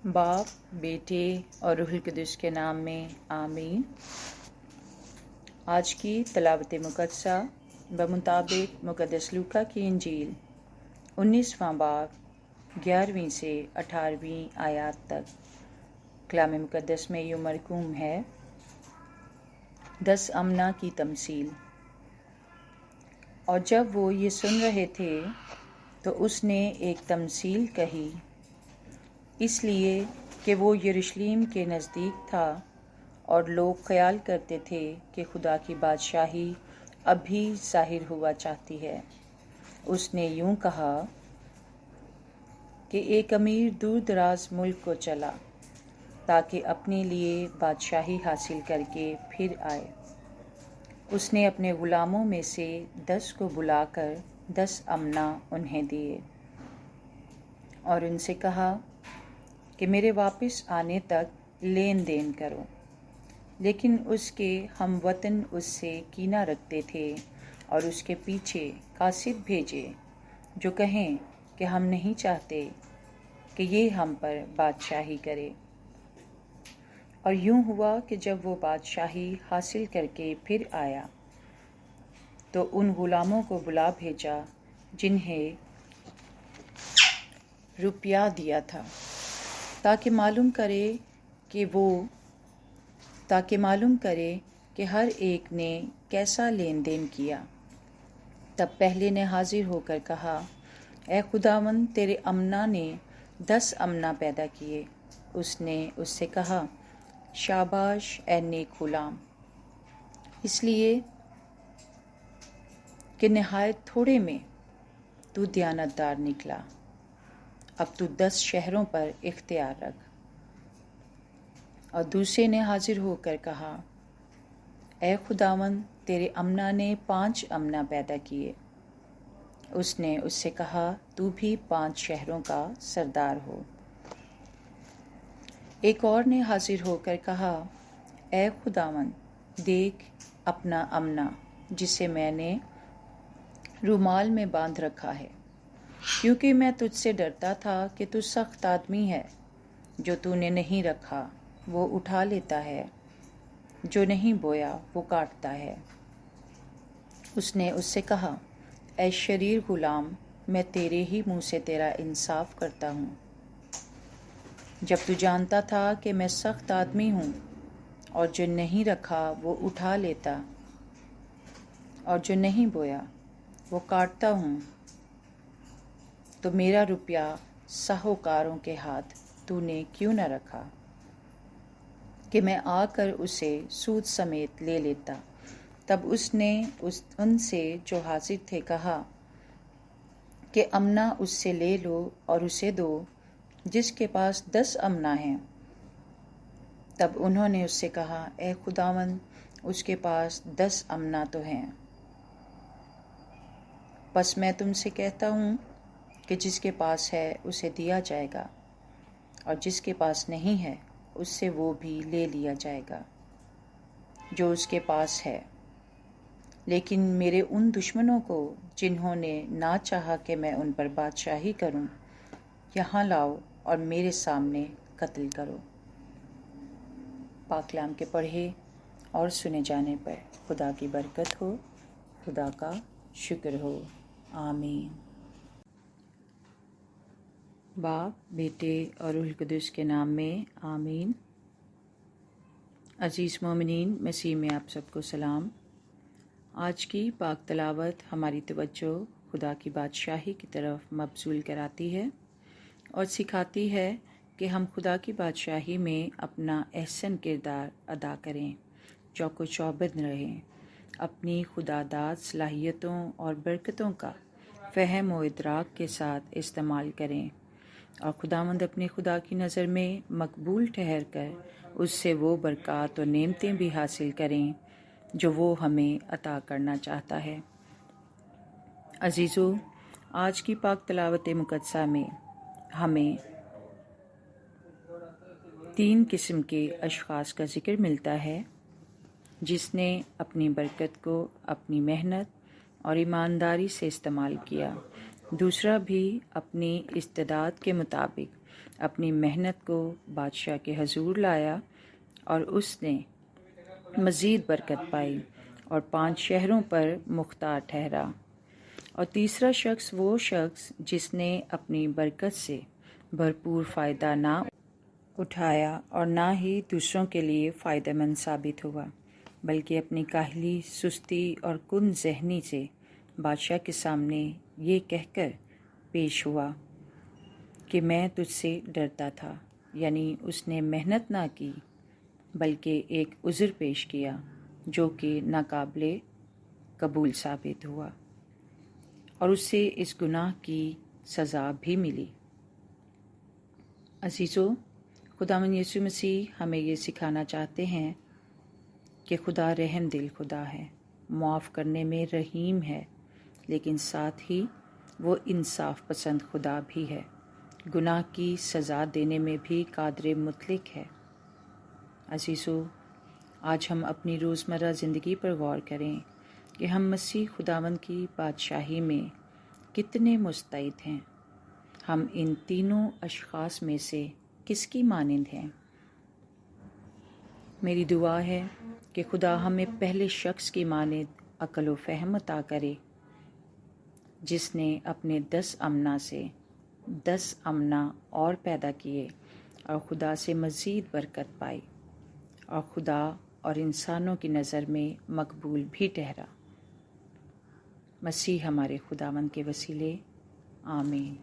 باپ، بیٹے اور روح القدس کے نام میں آمین۔ آج کی تلاوت مقدسہ بمطابق مقدس لوکا کی انجیل 19واں باب 11ویں سے 18ویں آیات تک کلام مقدس میں یوں مرقوم ہے: 10 امنا کی تمثیل۔ اور جب وہ یہ سن رہے تھے تو اس نے ایک تمثیل کہی، اس لیے کہ وہ یروشلم کے نزدیک تھا اور لوگ خیال کرتے تھے کہ خدا کی بادشاہی اب بھی ظاہر ہوا چاہتی ہے۔ اس نے یوں کہا کہ ایک امیر دور دراز ملک کو چلا تاکہ اپنے لیے بادشاہی حاصل کر کے پھر آئے۔ اس نے اپنے غلاموں میں سے 10 کو بلا کر 10 امنا انہیں دیے اور ان سے کہا کہ میرے واپس آنے تک لین دین کرو۔ لیکن اس کے ہم وطن اس سے کینہ رکھتے تھے اور اس کے پیچھے قاصد بھیجے جو کہیں کہ ہم نہیں چاہتے کہ یہ ہم پر بادشاہی کرے۔ اور یوں ہوا کہ جب وہ بادشاہی حاصل کر کے پھر آیا تو ان غلاموں کو بلا بھیجا جنہیں روپیہ دیا تھا تاکہ معلوم کرے کہ ہر ایک نے کیسا لین دین کیا۔ تب پہلے نے حاضر ہو کر کہا، اے خداوند، تیرے امنا نے 10 امنا پیدا کیے۔ اس نے اس سے کہا، شاباش اے نیک غلام، اس لیے کہ نہایت تھوڑے میں تو دیانتدار نکلا، اب تو 10 شہروں پر اختیار رکھ۔ اور دوسرے نے حاضر ہو کر کہا، اے خداوند، تیرے امنا نے 5 امنا پیدا کیے۔ اس نے اس سے کہا، تو بھی 5 شہروں کا سردار ہو۔ ایک اور نے حاضر ہو کر کہا، اے خداوند، دیکھ اپنا امنا جسے میں نے رومال میں باندھ رکھا ہے، کیونکہ میں تجھ سے ڈرتا تھا کہ تو سخت آدمی ہے، جو تو نے نہیں رکھا وہ اٹھا لیتا ہے، جو نہیں بویا وہ کاٹتا ہے۔ اس نے اس سے کہا، اے شریر غلام، میں تیرے ہی منہ سے تیرا انصاف کرتا ہوں۔ جب تو جانتا تھا کہ میں سخت آدمی ہوں اور جو نہیں رکھا وہ اٹھا لیتا اور جو نہیں بویا وہ کاٹتا ہوں، تو میرا روپیہ ساہوکاروں کے ہاتھ تو نے کیوں نہ رکھا کہ میں آ کر اسے سود سمیت لے لیتا؟ تب اس نے ان سے جو حاضر تھے کہا کہ امنا اس سے لے لو اور اسے دو جس کے پاس 10 امنا ہیں۔ تب انہوں نے اس سے کہا، اے خداوند، اس کے پاس 10 امنا تو ہیں۔ پس میں تم سے کہتا ہوں کہ جس کے پاس ہے اسے دیا جائے گا، اور جس کے پاس نہیں ہے اس سے وہ بھی لے لیا جائے گا جو اس کے پاس ہے۔ لیکن میرے ان دشمنوں کو جنہوں نے نہ چاہا کہ میں ان پر بادشاہی کروں، یہاں لاؤ اور میرے سامنے قتل کرو۔ پاک کلام کے پڑھے اور سنے جانے پر خدا کی برکت ہو، خدا کا شکر ہو، آمین۔ باپ، بیٹے اور روح القدس کے نام میں آمین۔ عزیز مومنین، مسیح میں آپ سب کو سلام۔ آج کی پاک تلاوت ہماری توجہ خدا کی بادشاہی کی طرف مبذول کراتی ہے اور سکھاتی ہے کہ ہم خدا کی بادشاہی میں اپنا احسن کردار ادا کریں، چوک و چوبند رہیں، اپنی خدا داد صلاحیتوں اور برکتوں کا فہم و ادراک کے ساتھ استعمال کریں اور خداوند اپنے خدا کی نظر میں مقبول ٹھہر کر اس سے وہ برکات و نعمتیں بھی حاصل کریں جو وہ ہمیں عطا کرنا چاہتا ہے۔ عزیزو، آج کی پاک تلاوت مقدسہ میں ہمیں 3 قسم کے اشخاص کا ذکر ملتا ہے۔ جس نے اپنی برکت کو اپنی محنت اور ایمانداری سے استعمال کیا، دوسرا بھی اپنی استعداد کے مطابق اپنی محنت کو بادشاہ کے حضور لایا اور اس نے مزید برکت پائی اور 5 شہروں پر مختار ٹھہرا۔ اور تیسرا شخص وہ شخص جس نے اپنی برکت سے بھرپور فائدہ نہ اٹھایا اور نہ ہی دوسروں کے لیے فائدہ مند ثابت ہوا، بلکہ اپنی کاہلی، سستی اور کن ذہنی سے بادشاہ کے سامنے یہ کہہ کر پیش ہوا کہ میں تجھ سے ڈرتا تھا، یعنی اس نے محنت نہ کی بلکہ ایک عذر پیش کیا جو کہ ناقابل قبول ثابت ہوا، اور اسے اس گناہ کی سزا بھی ملی۔ عزیزو، خداوند یسوع مسیح ہمیں یہ سکھانا چاہتے ہیں کہ خدا رحم دل خدا ہے، معاف کرنے میں رحیم ہے، لیکن ساتھ ہی وہ انصاف پسند خدا بھی ہے، گناہ کی سزا دینے میں بھی قادر مطلق ہے۔ عزیزو، آج ہم اپنی روزمرہ زندگی پر غور کریں کہ ہم مسیح خداوند کی بادشاہی میں کتنے مستعد ہیں۔ ہم ان تینوں اشخاص میں سے کس کی مانند ہیں؟ میری دعا ہے کہ خدا ہمیں پہلے شخص کی مانند عقل و فہم عطا کرے جس نے اپنے 10 امنا سے 10 امنا اور پیدا کیے اور خدا سے مزید برکت پائی اور خدا اور انسانوں کی نظر میں مقبول بھی ٹھہرا۔ مسیح ہمارے خداوند کے وسیلے، آمین۔